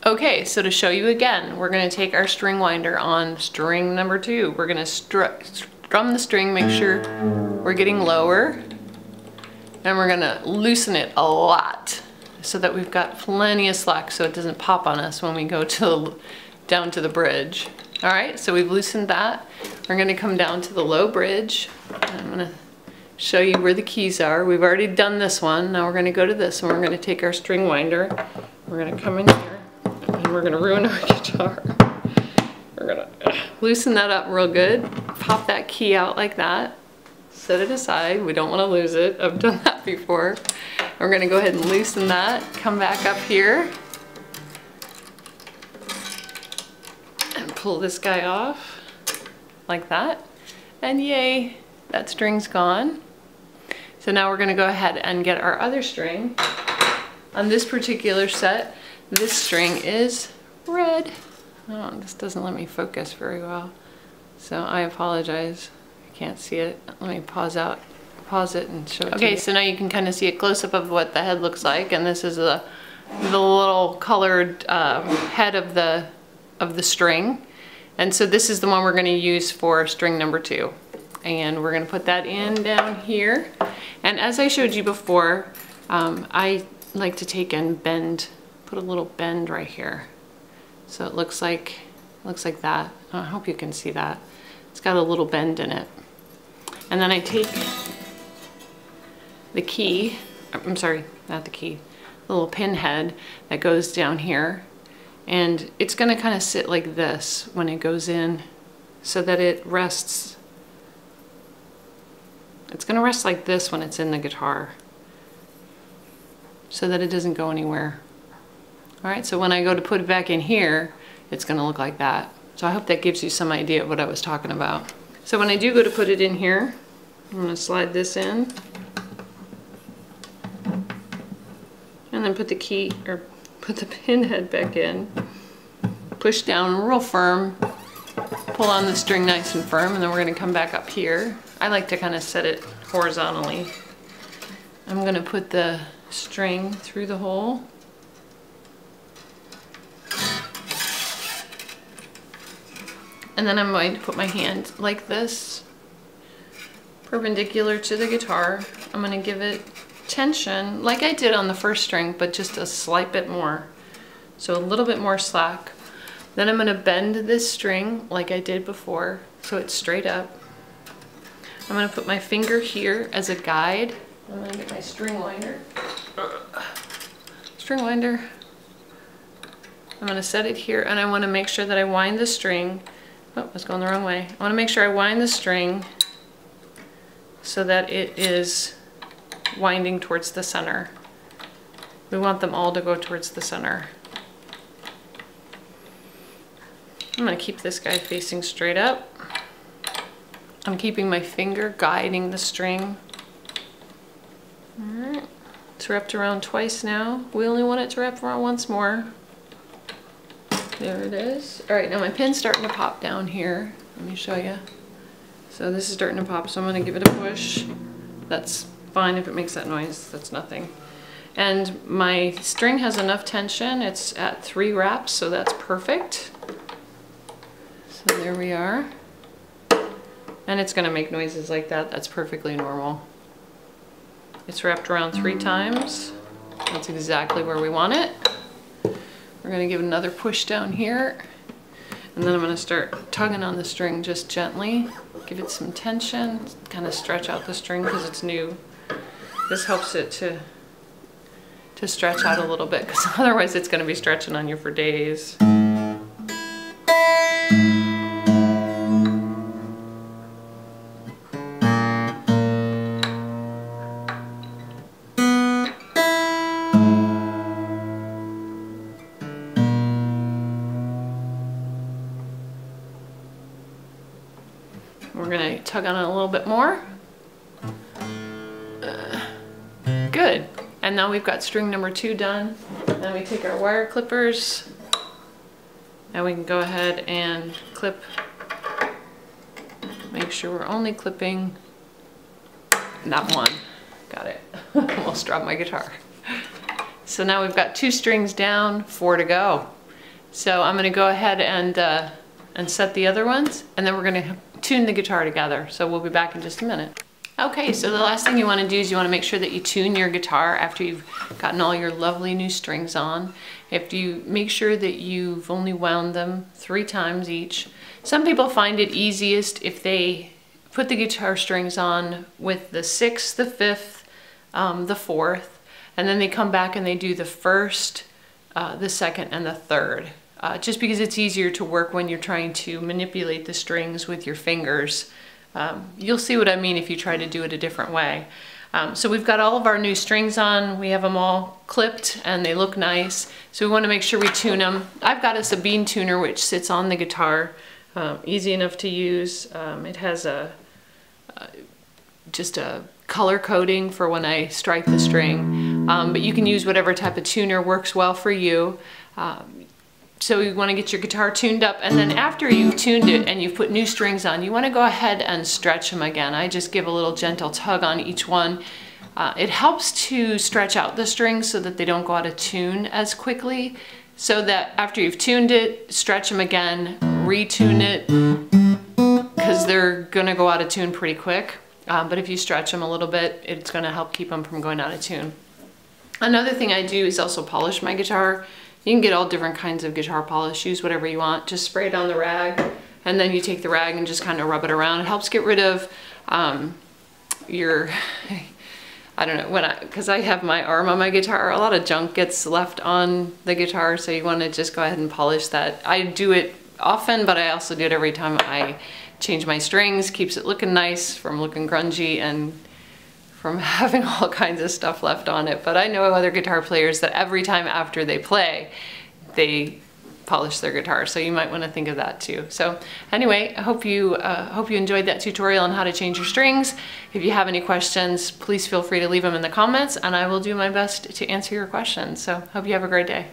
Okay, so to show you again, we're going to take our string winder on string number 2. We're going to strum the string, make sure we're getting lower, and we're going to loosen it a lot so that we've got plenty of slack so it doesn't pop on us when we go down to the bridge. All right, so we've loosened that. We're going to come down to the low bridge. I'm going to show you where the keys are. We've already done this one. Now we're going to go to this and we're going to take our string winder. We're going to come in here. And we're going to ruin our guitar. We're going to loosen that up real good. Pop that key out like that. Set it aside. We don't want to lose it. I've done that before. We're going to go ahead and loosen that. Come back up here. And pull this guy off. Like that. And yay, that string's gone. So now we're going to go ahead and get our other string. On this particular set, this string is red. Oh, this doesn't let me focus very well. So I apologize. I can't see it. Let me pause it and show it to you. Okay, so now you can kind of see a close-up of what the head looks like, and this is the little colored head of the string. And so this is the one we're going to use for string number 2. And we're going to put that in down here. And as I showed you before, I like to take and bend, put a little bend right here. So it looks like that. I hope you can see that. It's got a little bend in it. And then I take the key, I'm sorry, not the key, the little pin head that goes down here. And it's gonna kind of sit like this when it goes in so that it rests. It's gonna rest like this when it's in the guitar so that it doesn't go anywhere. All right, so when I go to put it back in here, it's gonna look like that. So I hope that gives you some idea of what I was talking about. So when I do go to put it in here, I'm gonna slide this in and then put the key, or put the pin head back in, push down real firm, pull on the string nice and firm, and then we're gonna come back up here. I like to kind of set it horizontally. I'm gonna put the string through the hole. And then I'm going to put my hand like this, perpendicular to the guitar. I'm going to give it tension like I did on the first string, but just a slight bit more. So a little bit more slack. Then I'm going to bend this string like I did before, so it's straight up. I'm going to put my finger here as a guide. I'm going to get my string winder. I'm going to set it here, and I want to make sure that I wind the string. Oh, I was going the wrong way. I want to make sure I wind the string so that it is winding towards the center. We want them all to go towards the center. I'm going to keep this guy facing straight up. I'm keeping my finger guiding the string. Alright, it's wrapped around twice now. We only want it to wrap around once more. There it is. All right, now my pin's starting to pop down here. Let me show you. So this is starting to pop, so I'm going to give it a push. That's fine if it makes that noise. That's nothing. And my string has enough tension. It's at 3 wraps, so that's perfect. So there we are. And it's going to make noises like that. That's perfectly normal. It's wrapped around 3 times. That's exactly where we want it. We're going to give another push down here, and then I'm going to start tugging on the string just gently. Give it some tension, kind of stretch out the string because it's new. This helps it to stretch out a little bit, because otherwise it's going to be stretching on you for days. We're going to tug on it a little bit more. Good. And now we've got string number 2 done. Then we take our wire clippers and we can go ahead and clip. Make sure we're only clipping that one. Got it. Almost dropped my guitar. So now we've got 2 strings down, 4 to go. So I'm gonna go ahead and set the other ones, and then we're gonna tune the guitar together. So we'll be back in just a minute. Okay, so the last thing you wanna do is you wanna make sure that you tune your guitar after you've gotten all your lovely new strings on. If you make sure that you've only wound them 3 times each. Some people find it easiest if they put the guitar strings on with the 6th, the 5th, the 4th, and then they come back and they do the 1st, the 2nd, and the 3rd. Just because it's easier to work when you're trying to manipulate the strings with your fingers. You'll see what I mean if you try to do it a different way. So we've got all of our new strings on. We have them all clipped and they look nice. So we want to make sure we tune them. I've got us a bean tuner which sits on the guitar. Easy enough to use. It has just a color coding for when I strike the string. But you can use whatever type of tuner works well for you. So you want to get your guitar tuned up, and then after you've tuned it and you've put new strings on, you want to go ahead and stretch them again. I just give a little gentle tug on each one. It helps to stretch out the strings so that they don't go out of tune as quickly, so that after you've tuned it, stretch them again, retune it, because they're going to go out of tune pretty quick. But if you stretch them a little bit, it's going to help keep them from going out of tune. Another thing I do is also polish my guitar. You can get all different kinds of guitar polish, use whatever you want. Just spray it on the rag, and then you take the rag and just kind of rub it around. It helps get rid of your, I don't know, because I have my arm on my guitar, a lot of junk gets left on the guitar, so you want to just go ahead and polish that. I do it often, but I also do it every time I change my strings. Keeps it looking nice from looking grungy and from having all kinds of stuff left on it. But I know other guitar players that every time after they play, they polish their guitar. So you might want to think of that too. So anyway, I hope you enjoyed that tutorial on how to change your strings. If you have any questions, please feel free to leave them in the comments and I will do my best to answer your questions. So hope you have a great day.